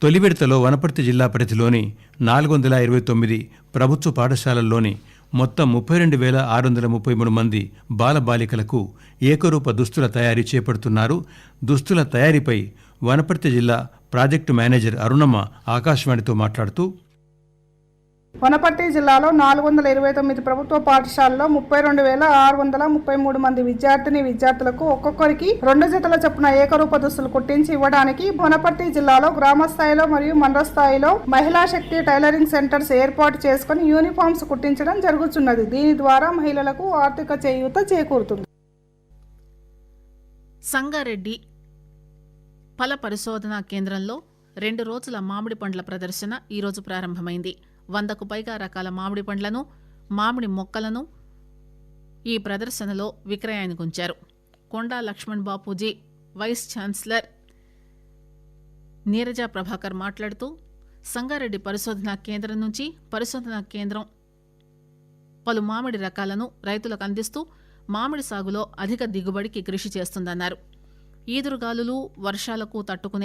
తొలి విడతలో వనపర్తి జిల్లా పరిధిలోని 429 ప్రభుత్వ పాఠశాలల్లోని మొత్తం 32,633 మంది బాలబాలికలకు ఏకరూప దుస్తుల తయారీ చేపడుతున్నారు. దుస్తుల తయారీపై వనపర్తి జిల్లా ప్రాజెక్టు మేనేజర్ అరుణమ్మ ఆకాశవాణితో మాట్లాడుతూ, వనపర్తి జిల్లాలో 429 ప్రభుత్వ పాఠశాలలో 32,633 మంది విద్యార్థులకు ఒక్కొక్కరికి 2 జతల చొప్పున ఏకరూప దుస్తులు కుట్టించి ఇవ్వడానికి వనపర్తి జిల్లాలో గ్రామ స్థాయిలో మరియు మండల స్థాయిలో మహిళా శక్తి టైలరింగ్ సెంటర్స్ ఏర్పాటు చేసుకుని యూనిఫామ్స్ కుట్టించడం జరుగుతున్నది. దీని ద్వారా మహిళలకు ఆర్థిక చేయూత చేకూరుతుంది. సంగారెడ్డి ఫల పరిశోధనా కేంద్రంలో 2 రోజుల మామిడి పండ్ల ప్రదర్శన ఈరోజు ప్రారంభమైంది. 100కు పైగా రకాల మామిడి పండ్లను, మామిడి మొక్కలను ఈ ప్రదర్శనలో విక్రయానికి ఉంచారు. కొండా లక్ష్మణ్ బాపూజీ వైస్ ఛాన్సలర్ నీరజ ప్రభాకర్ మాట్లాడుతూ, సంగారెడ్డి పరిశోధనా కేంద్రం నుంచి పరిశోధనా కేంద్రం పలు మామిడి రకాలను రైతులకు అందిస్తూ మామిడి సాగులో అధిక దిగుబడికి కృషి చేస్తుందన్నారు. ఈదురుగాలులు, వర్షాలకు తట్టుకునే